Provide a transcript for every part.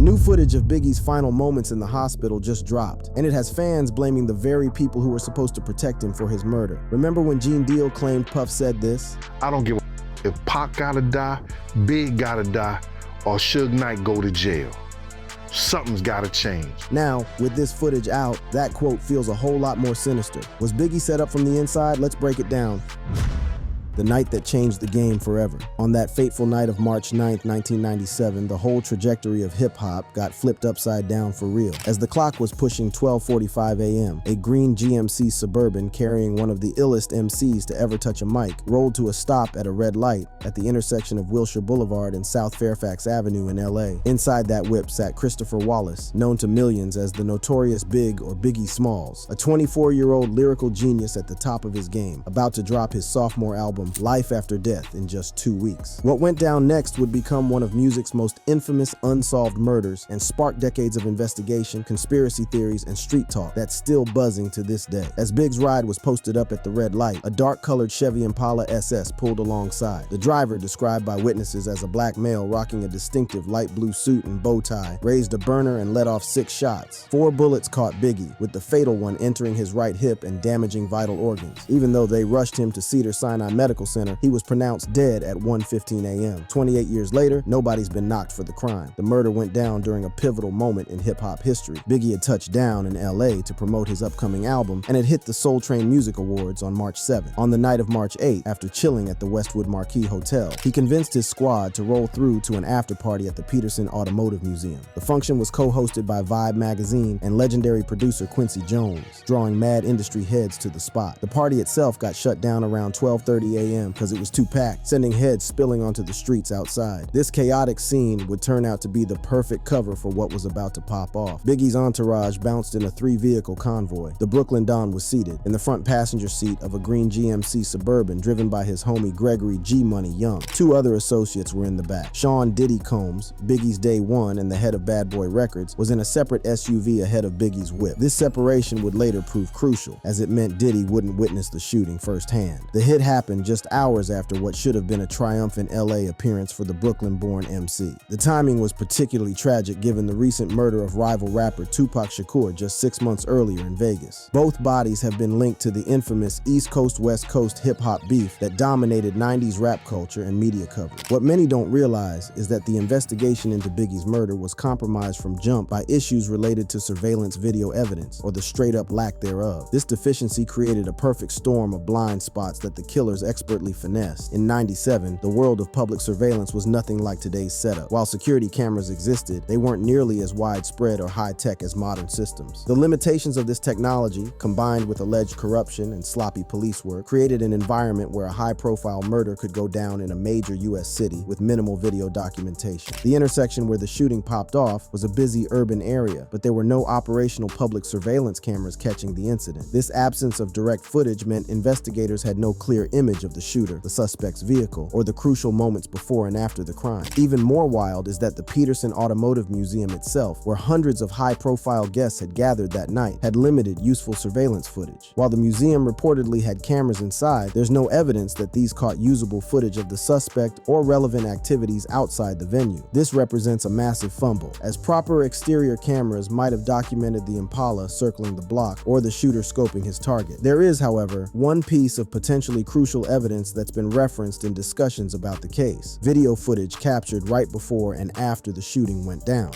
New footage of Biggie's final moments in the hospital just dropped, and it has fans blaming the very people who were supposed to protect him for his murder. Remember when Gene Deal claimed Puff said this? I don't give a if Pac gotta die, Big gotta die, or Suge Knight go to jail. Something's gotta change. Now, with this footage out, that quote feels a whole lot more sinister. Was Biggie set up from the inside? Let's break it down. The night that changed the game forever. On that fateful night of March 9th, 1997, the whole trajectory of hip-hop got flipped upside down for real. As the clock was pushing 12:45 a.m., a green GMC Suburban carrying one of the illest MCs to ever touch a mic rolled to a stop at a red light at the intersection of Wilshire Boulevard and South Fairfax Avenue in LA. Inside that whip sat Christopher Wallace, known to millions as the notorious Big or Biggie Smalls, a 24-year-old lyrical genius at the top of his game, about to drop his sophomore album, Life After Death, in just 2 weeks. What went down next would become one of music's most infamous unsolved murders and spark decades of investigation, conspiracy theories, and street talk that's still buzzing to this day. As Big's ride was posted up at the red light, a dark-colored Chevy Impala SS pulled alongside. The driver, described by witnesses as a black male rocking a distinctive light blue suit and bow tie, raised a burner and let off 6 shots. 4 bullets caught Biggie, with the fatal one entering his right hip and damaging vital organs. Even though they rushed him to Cedars-Sinai Medical Center, he was pronounced dead at 1:15 a.m. 28 years later, nobody's been knocked for the crime. The murder went down during a pivotal moment in hip-hop history. Biggie had touched down in LA to promote his upcoming album and had hit the Soul Train Music Awards on March 7th. On the night of March 8th, after chilling at the Westwood Marquis Hotel, he convinced his squad to roll through to an after-party at the Peterson Automotive Museum. The function was co-hosted by Vibe magazine and legendary producer Quincy Jones, drawing mad industry heads to the spot. The party itself got shut down around 12:30 a.m. because it was too packed, sending heads spilling onto the streets outside. This chaotic scene would turn out to be the perfect cover for what was about to pop off. Biggie's entourage bounced in a 3-vehicle convoy. The Brooklyn Don was seated in the front passenger seat of a green GMC Suburban driven by his homie Gregory G Money Young. 2 other associates were in the back. Sean Diddy Combs, Biggie's day one and the head of Bad Boy Records, was in a separate SUV ahead of Biggie's whip. This separation would later prove crucial, as it meant Diddy wouldn't witness the shooting firsthand. The hit happened just hours after what should have been a triumphant LA appearance for the Brooklyn-born MC. The timing was particularly tragic given the recent murder of rival rapper Tupac Shakur just 6 months earlier in Vegas. Both bodies have been linked to the infamous East Coast-West Coast hip-hop beef that dominated 90s rap culture and media coverage. What many don't realize is that the investigation into Biggie's murder was compromised from jump by issues related to surveillance video evidence, or the straight-up lack thereof. This deficiency created a perfect storm of blind spots that the killers expertly finessed. In '97, the world of public surveillance was nothing like today's setup. While security cameras existed, they weren't nearly as widespread or high-tech as modern systems. The limitations of this technology, combined with alleged corruption and sloppy police work, created an environment where a high-profile murder could go down in a major U.S. city with minimal video documentation. The intersection where the shooting popped off was a busy urban area, but there were no operational public surveillance cameras catching the incident. This absence of direct footage meant investigators had no clear image of the shooter, the suspect's vehicle, or the crucial moments before and after the crime. Even more wild is that the Peterson Automotive Museum itself, where hundreds of high-profile guests had gathered that night, had limited useful surveillance footage. While the museum reportedly had cameras inside, there's no evidence that these caught usable footage of the suspect or relevant activities outside the venue. This represents a massive fumble, as proper exterior cameras might have documented the Impala circling the block or the shooter scoping his target. There is, however, one piece of potentially crucial evidence that's been referenced in discussions about the case: video footage captured right before and after the shooting went down.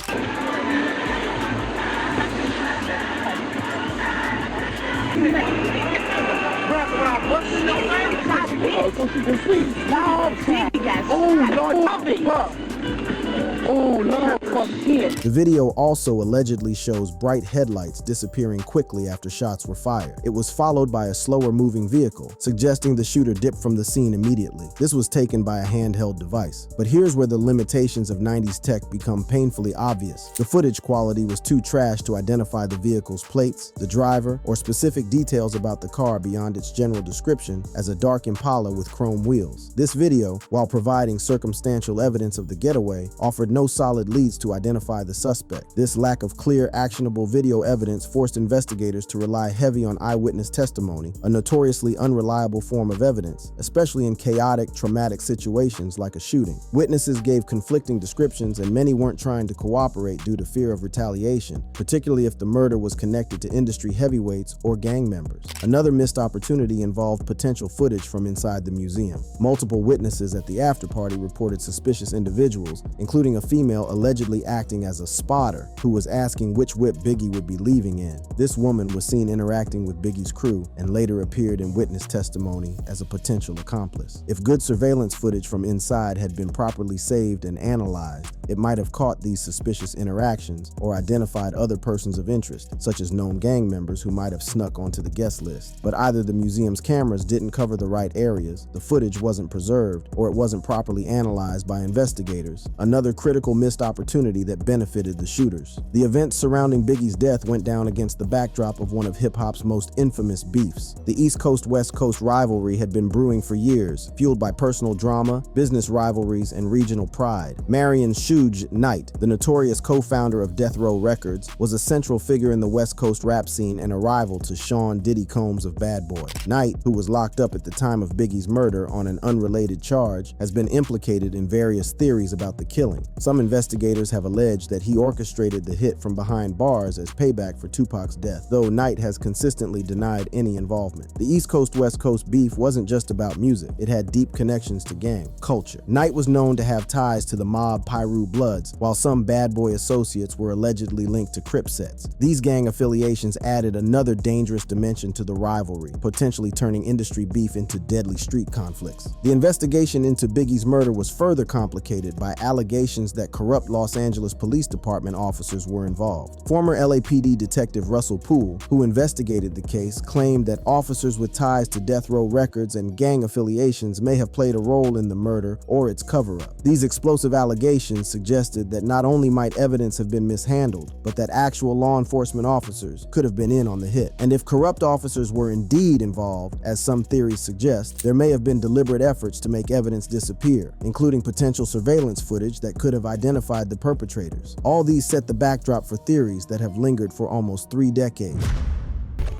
The video also allegedly shows bright headlights disappearing quickly after shots were fired. It was followed by a slower moving vehicle, suggesting the shooter dipped from the scene immediately. This was taken by a handheld device. But here's where the limitations of 90s tech become painfully obvious. The footage quality was too trash to identify the vehicle's plates, the driver, or specific details about the car beyond its general description as a dark Impala with chrome wheels. This video, while providing circumstantial evidence of the getaway, offered no solid leads to to identify the suspect. This lack of clear, actionable video evidence forced investigators to rely heavy on eyewitness testimony, a notoriously unreliable form of evidence, especially in chaotic, traumatic situations like a shooting. Witnesses gave conflicting descriptions, and many weren't trying to cooperate due to fear of retaliation, particularly if the murder was connected to industry heavyweights or gang members. Another missed opportunity involved potential footage from inside the museum. Multiple witnesses at the after-party reported suspicious individuals, including a female allegedly acting as a spotter who was asking which whip Biggie would be leaving in. This woman was seen interacting with Biggie's crew and later appeared in witness testimony as a potential accomplice. If good surveillance footage from inside had been properly saved and analyzed, it might have caught these suspicious interactions or identified other persons of interest, such as known gang members who might have snuck onto the guest list. But either the museum's cameras didn't cover the right areas, the footage wasn't preserved, or it wasn't properly analyzed by investigators. Another critical missed opportunity that benefited the shooters. The events surrounding Biggie's death went down against the backdrop of one of hip-hop's most infamous beefs. The East Coast-West Coast rivalry had been brewing for years, fueled by personal drama, business rivalries, and regional pride. Marion Suge Knight, the notorious co-founder of Death Row Records, was a central figure in the West Coast rap scene and a rival to Sean Diddy Combs of Bad Boy. Knight, who was locked up at the time of Biggie's murder on an unrelated charge, has been implicated in various theories about the killing. Some investigators have alleged that he orchestrated the hit from behind bars as payback for Tupac's death, though Knight has consistently denied any involvement. The East Coast-West Coast beef wasn't just about music. It had deep connections to gang culture. Knight was known to have ties to the mob Piru Bloods, while some Bad Boy associates were allegedly linked to Crip sets. These gang affiliations added another dangerous dimension to the rivalry, potentially turning industry beef into deadly street conflicts. The investigation into Biggie's murder was further complicated by allegations that corrupt Los Angeles Police Department officers were involved. Former LAPD detective Russell Poole, who investigated the case, claimed that officers with ties to Death Row Records and gang affiliations may have played a role in the murder or its cover-up. These explosive allegations suggested that not only might evidence have been mishandled, but that actual law enforcement officers could have been in on the hit. And if corrupt officers were indeed involved, as some theories suggest, there may have been deliberate efforts to make evidence disappear, including potential surveillance footage that could have identified the perpetrators. All these set the backdrop for theories that have lingered for almost 3 decades.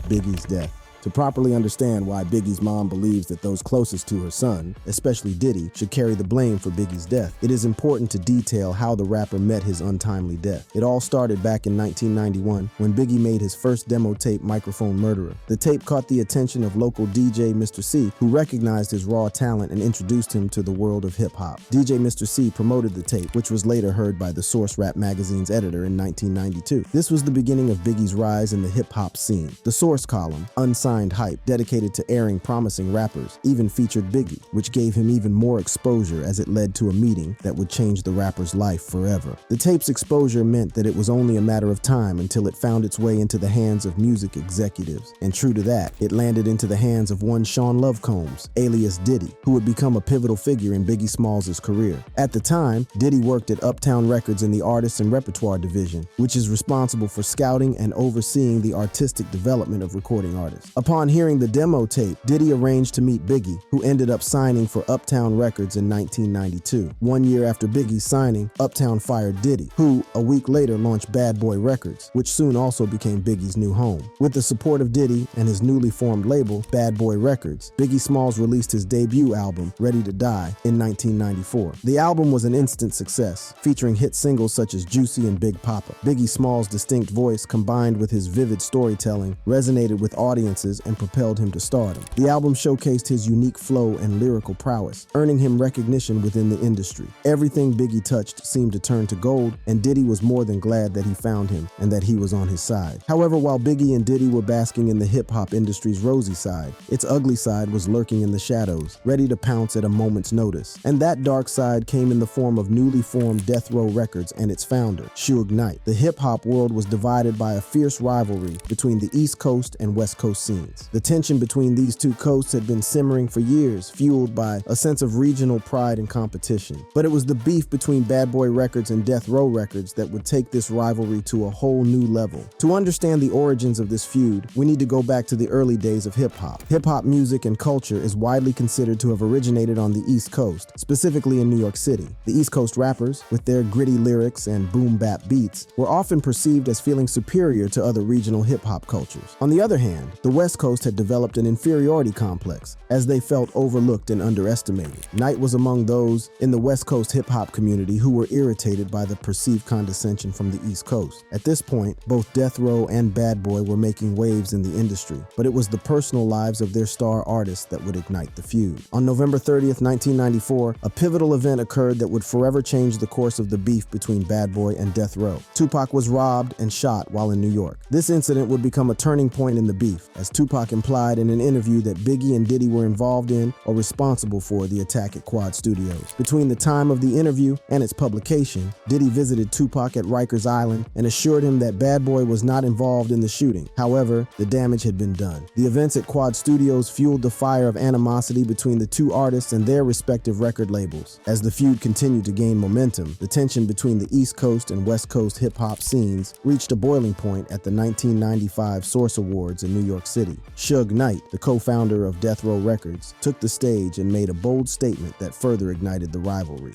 Biggie's death. To properly understand why Biggie's mom believes that those closest to her son, especially Diddy, should carry the blame for Biggie's death, it is important to detail how the rapper met his untimely death. It all started back in 1991 when Biggie made his first demo tape, Microphone Murderer. The tape caught the attention of local DJ Mr. C, who recognized his raw talent and introduced him to the world of hip-hop. DJ Mr. C promoted the tape, which was later heard by the Source Rap magazine's editor in 1992. This was the beginning of Biggie's rise in the hip-hop scene. The Source column, Unsigned Hype, dedicated to airing promising rappers, even featured Biggie, which gave him even more exposure as it led to a meeting that would change the rapper's life forever. The tape's exposure meant that it was only a matter of time until it found its way into the hands of music executives. And true to that, it landed into the hands of one Sean Love Combs, alias Diddy, who would become a pivotal figure in Biggie Smalls' career. At the time, Diddy worked at Uptown Records in the Artists and Repertoire division, which is responsible for scouting and overseeing the artistic development of recording artists. Upon hearing the demo tape, Diddy arranged to meet Biggie, who ended up signing for Uptown Records in 1992. 1 year after Biggie's signing, Uptown fired Diddy, who, a week later, launched Bad Boy Records, which soon also became Biggie's new home. With the support of Diddy and his newly formed label, Bad Boy Records, Biggie Smalls released his debut album, Ready to Die, in 1994. The album was an instant success, featuring hit singles such as Juicy and Big Papa. Biggie Smalls' distinct voice, combined with his vivid storytelling, resonated with audiences and propelled him to stardom. The album showcased his unique flow and lyrical prowess, earning him recognition within the industry. Everything Biggie touched seemed to turn to gold, and Diddy was more than glad that he found him and that he was on his side. However, while Biggie and Diddy were basking in the hip-hop industry's rosy side, its ugly side was lurking in the shadows, ready to pounce at a moment's notice. And that dark side came in the form of newly formed Death Row Records and its founder, Suge Knight. The hip-hop world was divided by a fierce rivalry between the East Coast and West Coast scenes. scenes. The tension between these two coasts had been simmering for years, fueled by a sense of regional pride and competition. But it was the beef between Bad Boy Records and Death Row Records that would take this rivalry to a whole new level. To understand the origins of this feud, we need to go back to the early days of hip-hop. Hip-hop music and culture is widely considered to have originated on the East Coast, specifically in New York City. The East Coast rappers, with their gritty lyrics and boom-bap beats, were often perceived as feeling superior to other regional hip-hop cultures. On the other hand, the West Coast had developed an inferiority complex, as they felt overlooked and underestimated. Knight was among those in the West Coast hip-hop community who were irritated by the perceived condescension from the East Coast. At this point, both Death Row and Bad Boy were making waves in the industry, but it was the personal lives of their star artists that would ignite the feud. On November 30th, 1994, a pivotal event occurred that would forever change the course of the beef between Bad Boy and Death Row. Tupac was robbed and shot while in New York. This incident would become a turning point in the beef, as Tupac implied in an interview that Biggie and Diddy were involved in or responsible for the attack at Quad Studios. Between the time of the interview and its publication, Diddy visited Tupac at Rikers Island and assured him that Bad Boy was not involved in the shooting. However, the damage had been done. The events at Quad Studios fueled the fire of animosity between the two artists and their respective record labels. As the feud continued to gain momentum, the tension between the East Coast and West Coast hip-hop scenes reached a boiling point at the 1995 Source Awards in New York City. Suge Knight, the co-founder of Death Row Records, took the stage and made a bold statement that further ignited the rivalry.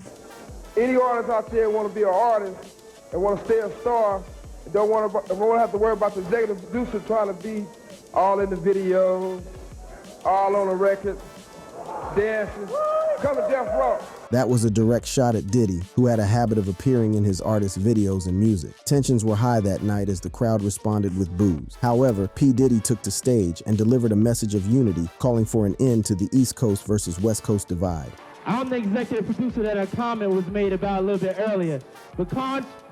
Any artist out there want to be an artist and want to stay a star, and don't want to have to worry about the executive producer trying to be all in the videos, all on the record, dancing, come to Death Row. That was a direct shot at Diddy, who had a habit of appearing in his artists' videos and music. Tensions were high that night as the crowd responded with boos. However, P. Diddy took to stage and delivered a message of unity, calling for an end to the East Coast versus West Coast divide. I'm the executive producer that a comment was made about a little bit earlier. But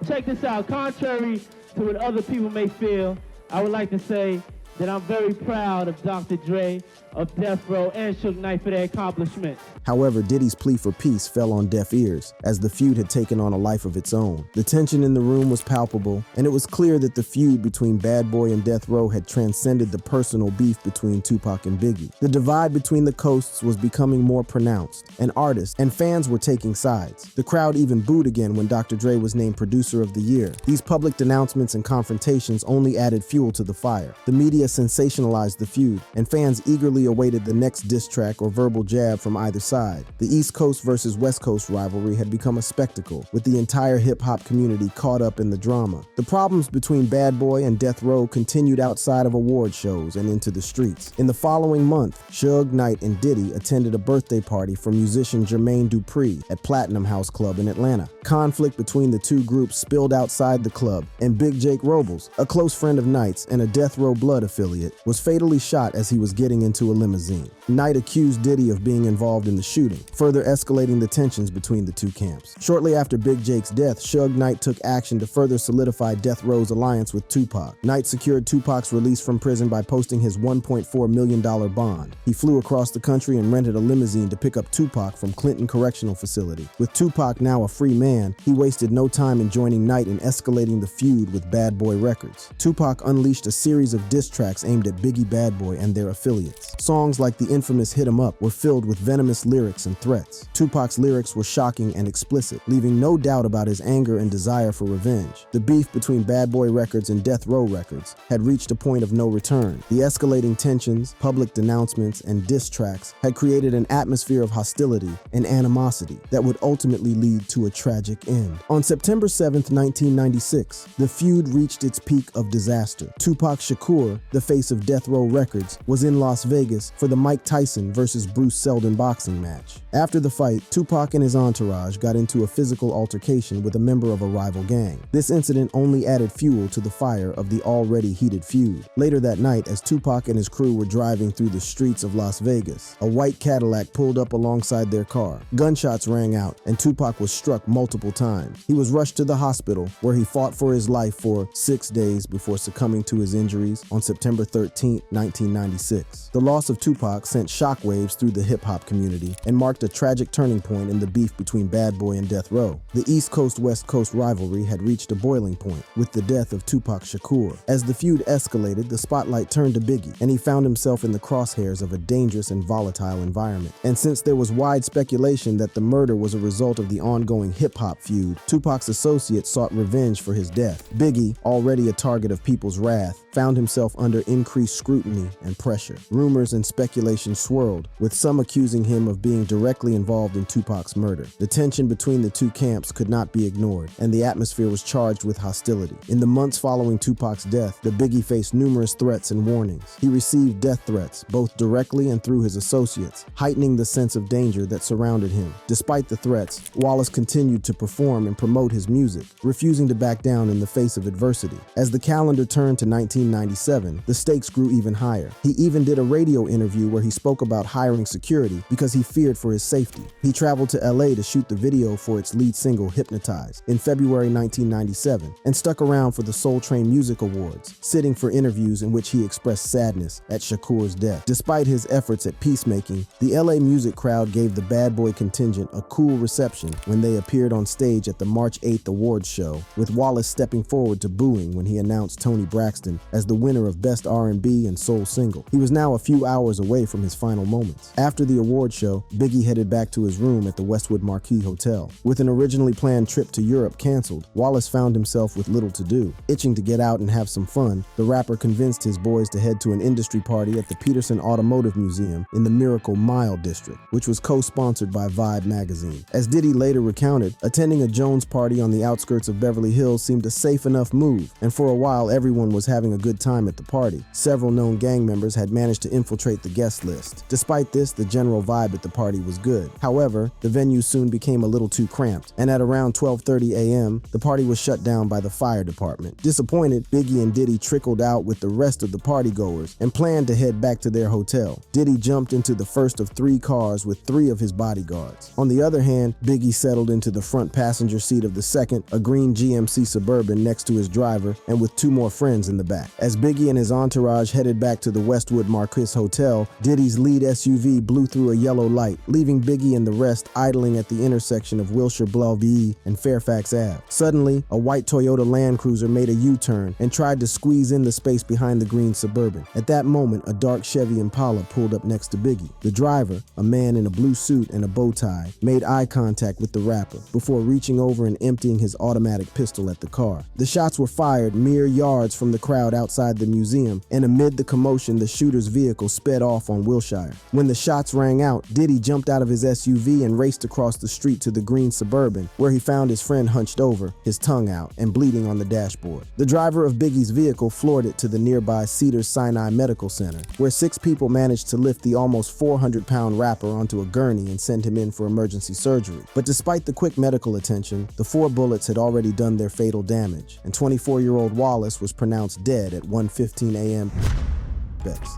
check this out, contrary to what other people may feel, I would like to say that I'm very proud of Dr. Dre, of Death Row, and Suge Knight for their accomplishments. However, Diddy's plea for peace fell on deaf ears, as the feud had taken on a life of its own. The tension in the room was palpable, and it was clear that the feud between Bad Boy and Death Row had transcended the personal beef between Tupac and Biggie. The divide between the coasts was becoming more pronounced, and artists and fans were taking sides. The crowd even booed again when Dr. Dre was named Producer of the Year. These public denouncements and confrontations only added fuel to the fire. The media sensationalized the feud, and fans eagerly awaited the next diss track or verbal jab from either side. The East Coast versus West Coast rivalry had become a spectacle, with the entire hip-hop community caught up in the drama. The problems between Bad Boy and Death Row continued outside of award shows and into the streets. In the following month, Suge Knight and Diddy attended a birthday party for musician Jermaine Dupri at Platinum House Club in Atlanta. Conflict between the two groups spilled outside the club, and Big Jake Robles, a close friend of Knight's and a Death Row Blood affiliate, was fatally shot as he was getting into a limousine. Knight accused Diddy of being involved in the shooting, further escalating the tensions between the two camps. Shortly after Big Jake's death, Suge Knight took action to further solidify Death Row's alliance with Tupac. Knight secured Tupac's release from prison by posting his $1.4 million bond. He flew across the country and rented a limousine to pick up Tupac from Clinton Correctional Facility. With Tupac now a free man, he wasted no time in joining Knight in escalating the feud with Bad Boy Records. Tupac unleashed a series of diss tracks aimed at Biggie, Bad Boy, and their affiliates. Songs like the infamous Hit 'Em Up were filled with venomous lyrics and threats. Tupac's lyrics were shocking and explicit, leaving no doubt about his anger and desire for revenge. The beef between Bad Boy Records and Death Row Records had reached a point of no return. The escalating tensions, public denouncements, and diss tracks had created an atmosphere of hostility and animosity that would ultimately lead to a tragic end. On September 7th, 1996, the feud reached its peak of disaster. Tupac Shakur, the face of Death Row Records, was in Las Vegas for the Mike Tyson versus Bruce Seldon boxing match. After the fight, Tupac and his entourage got into a physical altercation with a member of a rival gang. This incident only added fuel to the fire of the already heated feud. Later that night, as Tupac and his crew were driving through the streets of Las Vegas, a white Cadillac pulled up alongside their car. Gunshots rang out, and Tupac was struck multiple multiple times. He was rushed to the hospital, where he fought for his life for 6 days before succumbing to his injuries on September 13, 1996. The loss of Tupac sent shockwaves through the hip-hop community and marked a tragic turning point in the beef between Bad Boy and Death Row. The East Coast-West Coast rivalry had reached a boiling point with the death of Tupac Shakur. As the feud escalated, the spotlight turned to Biggie, and he found himself in the crosshairs of a dangerous and volatile environment. And since there was wide speculation that the murder was a result of the ongoing hip-hop feud, Tupac's associates sought revenge for his death. Biggie, already a target of people's wrath, found himself under increased scrutiny and pressure. Rumors and speculation swirled, with some accusing him of being directly involved in Tupac's murder. The tension between the two camps could not be ignored, and the atmosphere was charged with hostility. In the months following Tupac's death, the Biggie faced numerous threats and warnings. He received death threats, both directly and through his associates, heightening the sense of danger that surrounded him. Despite the threats, Wallace continued to perform and promote his music, refusing to back down in the face of adversity. As the calendar turned to 1997, the stakes grew even higher. He even did a radio interview where he spoke about hiring security because he feared for his safety. He traveled to LA to shoot the video for its lead single, Hypnotize, in February 1997, and stuck around for the Soul Train Music Awards, sitting for interviews in which he expressed sadness at Shakur's death. Despite his efforts at peacemaking, the LA music crowd gave the Bad Boy contingent a cool reception when they appeared on stage at the March 8th awards show, with Wallace stepping forward to booing when he announced Toni Braxton as the winner of Best R&B and Soul Single. He was now a few hours away from his final moments. After the award show, Biggie headed back to his room at the Westwood Marquis Hotel. With an originally planned trip to Europe canceled, Wallace found himself with little to do. Itching to get out and have some fun, the rapper convinced his boys to head to an industry party at the Peterson Automotive Museum in the Miracle Mile district, which was co-sponsored by Vibe magazine. As Diddy later recounted, attending a Jones party on the outskirts of Beverly Hills seemed a safe enough move, and for a while everyone was having a good time at the party. Several known gang members had managed to infiltrate the guest list. Despite this, the general vibe at the party was good. However, the venue soon became a little too cramped, and at around 12:30 a.m., the party was shut down by the fire department. Disappointed, Biggie and Diddy trickled out with the rest of the partygoers and planned to head back to their hotel. Diddy jumped into the first of 3 cars with 3 of his bodyguards. On the other hand, Biggie settled into the front passenger seat of the second, a green GMC Suburban next to his driver, and with 2 more friends in the back. As Biggie and his entourage headed back to the Westwood Marquis Hotel, Diddy's lead SUV blew through a yellow light, leaving Biggie and the rest idling at the intersection of Wilshire Bellevue and Fairfax Ave. Suddenly, a white Toyota Land Cruiser made a U-turn and tried to squeeze in the space behind the green Suburban. At that moment, a dark Chevy Impala pulled up next to Biggie. The driver, a man in a blue suit and a bow tie, made eye contact with the rapper before reaching over and emptying his automatic pistol at the car. The shots were fired mere yards from the crowd outside the museum, and amid the commotion, the shooter's vehicle sped off on Wilshire. When the shots rang out, Diddy jumped out of his SUV and raced across the street to the green Suburban, where he found his friend hunched over, his tongue out, and bleeding on the dashboard. The driver of Biggie's vehicle floored it to the nearby Cedars-Sinai Medical Center, where 6 people managed to lift the almost 400-pound rapper onto a gurney and send him in for emergency surgery. But despite the quick medical attention, the 4 bullets had already done their fatal damage, and 24-year-old Wallace was pronounced dead at 1:15 a.m.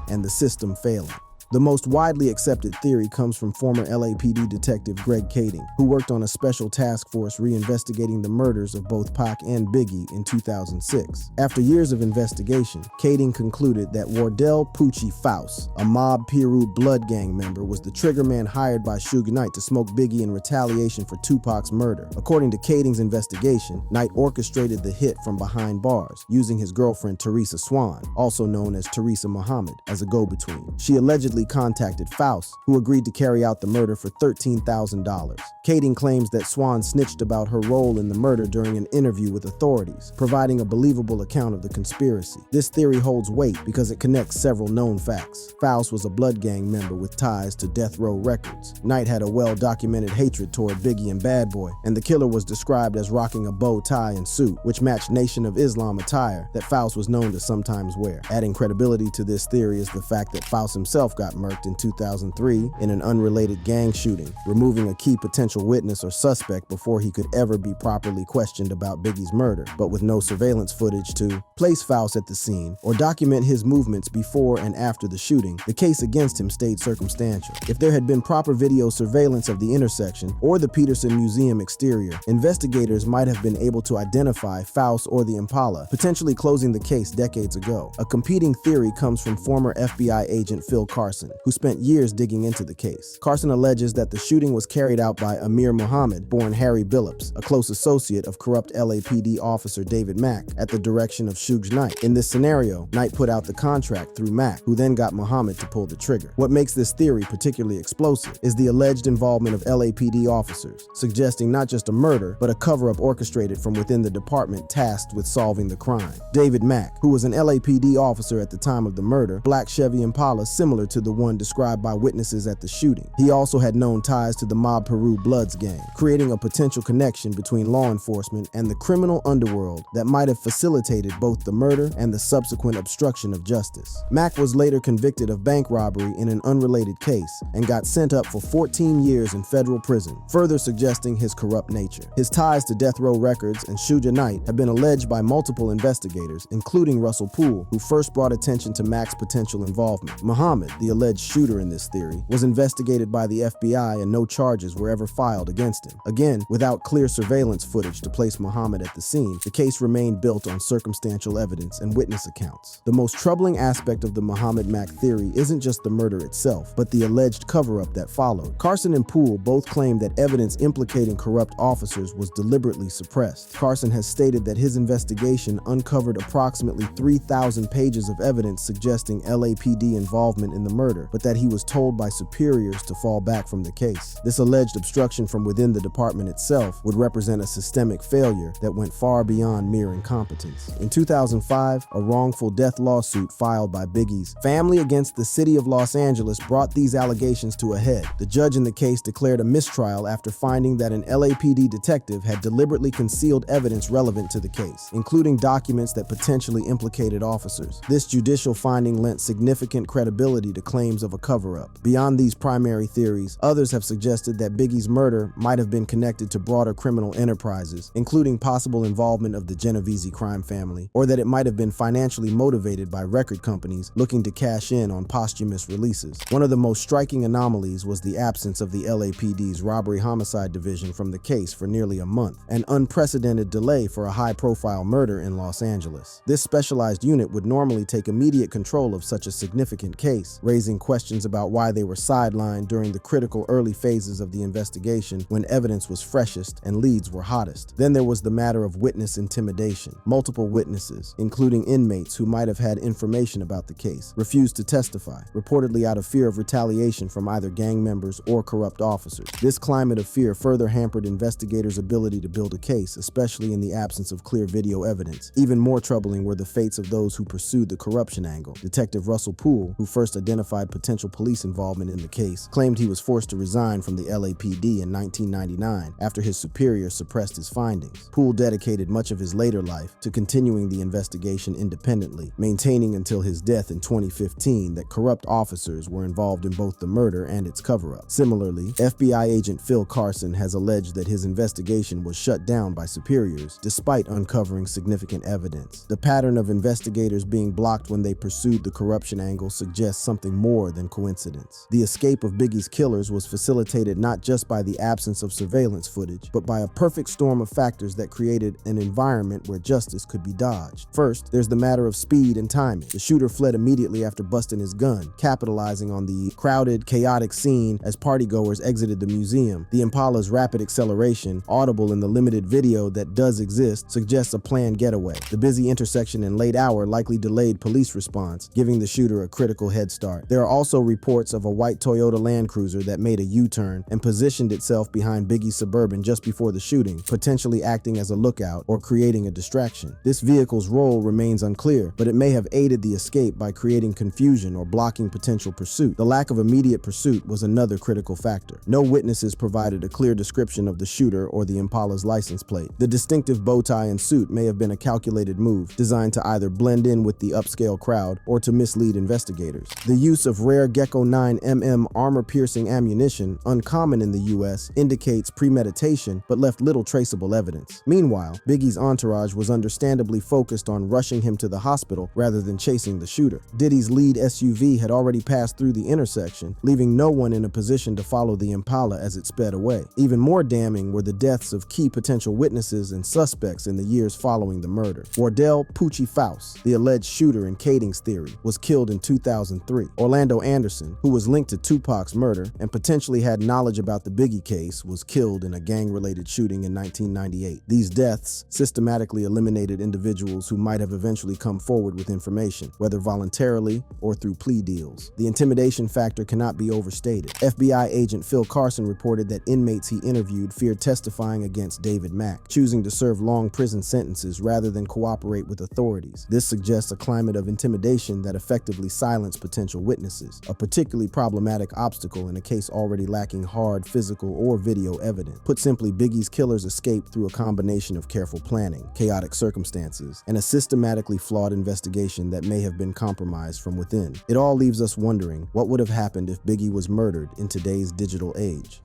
and the system failing. The most widely accepted theory comes from former LAPD detective Greg Kading, who worked on a special task force reinvestigating the murders of both Pac and Biggie in 2006. After years of investigation, Kading concluded that Wardell Poochie Faust, a mob Piru blood gang member, was the triggerman hired by Suge Knight to smoke Biggie in retaliation for Tupac's murder. According to Kading's investigation, Knight orchestrated the hit from behind bars, using his girlfriend Teresa Swan, also known as Teresa Muhammad, as a go-between. She allegedly contacted Faust, who agreed to carry out the murder for $13,000. Kading claims that Swan snitched about her role in the murder during an interview with authorities, providing a believable account of the conspiracy. This theory holds weight because it connects several known facts. Faust was a blood gang member with ties to Death Row Records. Knight had a well-documented hatred toward Biggie and Bad Boy, and the killer was described as rocking a bow tie and suit, which matched Nation of Islam attire that Faust was known to sometimes wear. Adding credibility to this theory is the fact that Faust himself got got murked in 2003 in an unrelated gang shooting, removing a key potential witness or suspect before he could ever be properly questioned about Biggie's murder, but with no surveillance footage to place Faust at the scene or document his movements before and after the shooting. The case against him stayed circumstantial. If there had been proper video surveillance of the intersection or the Peterson Museum exterior, investigators might have been able to identify Faust or the Impala, potentially closing the case decades ago. A competing theory comes from former FBI agent Phil Carson, who spent years digging into the case. Carson alleges that the shooting was carried out by Amir Muhammad, born Harry Billups, a close associate of corrupt LAPD officer David Mack, at the direction of Suge Knight. In this scenario, Knight put out the contract through Mack, who then got Muhammad to pull the trigger. What makes this theory particularly explosive is the alleged involvement of LAPD officers, suggesting not just a murder, but a cover-up orchestrated from within the department tasked with solving the crime. David Mack, who was an LAPD officer at the time of the murder, black Chevy Impala similar to the one described by witnesses at the shooting. He also had known ties to the Mob Peru Bloods gang, creating a potential connection between law enforcement and the criminal underworld that might have facilitated both the murder and the subsequent obstruction of justice. Mack was later convicted of bank robbery in an unrelated case and got sent up for 14 years in federal prison, further suggesting his corrupt nature. His ties to Death Row Records and Suge Knight have been alleged by multiple investigators, including Russell Poole, who first brought attention to Mack's potential involvement. Muhammad, the alleged shooter in this theory, was investigated by the FBI and no charges were ever filed against him. Again, without clear surveillance footage to place Muhammad at the scene, the case remained built on circumstantial evidence and witness accounts. The most troubling aspect of the Muhammad Mack theory isn't just the murder itself, but the alleged cover-up that followed. Carson and Poole both claimed that evidence implicating corrupt officers was deliberately suppressed. Carson has stated that his investigation uncovered approximately 3,000 pages of evidence suggesting LAPD involvement in the murder, but that he was told by superiors to fall back from the case. This alleged obstruction from within the department itself would represent a systemic failure that went far beyond mere incompetence. In 2005, a wrongful death lawsuit filed by Biggie's family against the city of Los Angeles brought these allegations to a head. The judge in the case declared a mistrial after finding that an LAPD detective had deliberately concealed evidence relevant to the case, including documents that potentially implicated officers. This judicial finding lent significant credibility to claims of a cover-up. Beyond these primary theories, others have suggested that Biggie's murder might have been connected to broader criminal enterprises, including possible involvement of the Genovese crime family, or that it might have been financially motivated by record companies looking to cash in on posthumous releases. One of the most striking anomalies was the absence of the LAPD's robbery-homicide division from the case for nearly a month, an unprecedented delay for a high-profile murder in Los Angeles. This specialized unit would normally take immediate control of such a significant case, raising questions about why they were sidelined during the critical early phases of the investigation when evidence was freshest and leads were hottest. Then there was the matter of witness intimidation. Multiple witnesses, including inmates who might have had information about the case, refused to testify, reportedly out of fear of retaliation from either gang members or corrupt officers. This climate of fear further hampered investigators' ability to build a case, especially in the absence of clear video evidence. Even more troubling were the fates of those who pursued the corruption angle. Detective Russell Poole, who first identified potential police involvement in the case, claimed he was forced to resign from the LAPD in 1999 after his superior suppressed his findings. Poole dedicated much of his later life to continuing the investigation independently, maintaining until his death in 2015 that corrupt officers were involved in both the murder and its cover-up. Similarly, FBI agent Phil Carson has alleged that his investigation was shut down by superiors despite uncovering significant evidence. The pattern of investigators being blocked when they pursued the corruption angle suggests something more than coincidence. The escape of Biggie's killers was facilitated not just by the absence of surveillance footage, but by a perfect storm of factors that created an environment where justice could be dodged. First, there's the matter of speed and timing. The shooter fled immediately after busting his gun, capitalizing on the crowded, chaotic scene as partygoers exited the museum. The Impala's rapid acceleration, audible in the limited video that does exist, suggests a planned getaway. The busy intersection and late hour likely delayed police response, giving the shooter a critical head start. There are also reports of a white Toyota Land Cruiser that made a U-turn and positioned itself behind Biggie's Suburban just before the shooting, potentially acting as a lookout or creating a distraction. This vehicle's role remains unclear, but it may have aided the escape by creating confusion or blocking potential pursuit. The lack of immediate pursuit was another critical factor. No witnesses provided a clear description of the shooter or the Impala's license plate. The distinctive bow tie and suit may have been a calculated move, designed to either blend in with the upscale crowd or to mislead investigators. The use use of rare Gecko 9mm armor-piercing ammunition, uncommon in the U.S., indicates premeditation but left little traceable evidence. Meanwhile, Biggie's entourage was understandably focused on rushing him to the hospital rather than chasing the shooter. Diddy's lead SUV had already passed through the intersection, leaving no one in a position to follow the Impala as it sped away. Even more damning were the deaths of key potential witnesses and suspects in the years following the murder. Wardell Poochie Faust, the alleged shooter in Kading's theory, was killed in 2003. Orlando Anderson, who was linked to Tupac's murder and potentially had knowledge about the Biggie case, was killed in a gang-related shooting in 1998. These deaths systematically eliminated individuals who might have eventually come forward with information, whether voluntarily or through plea deals. The intimidation factor cannot be overstated. FBI agent Phil Carson reported that inmates he interviewed feared testifying against David Mack, choosing to serve long prison sentences rather than cooperate with authorities. This suggests a climate of intimidation that effectively silenced potential witnesses, a particularly problematic obstacle in a case already lacking hard physical or video evidence. Put simply, Biggie's killers escaped through a combination of careful planning, chaotic circumstances, and a systematically flawed investigation that may have been compromised from within. It all leaves us wondering what would have happened if Biggie was murdered in today's digital age.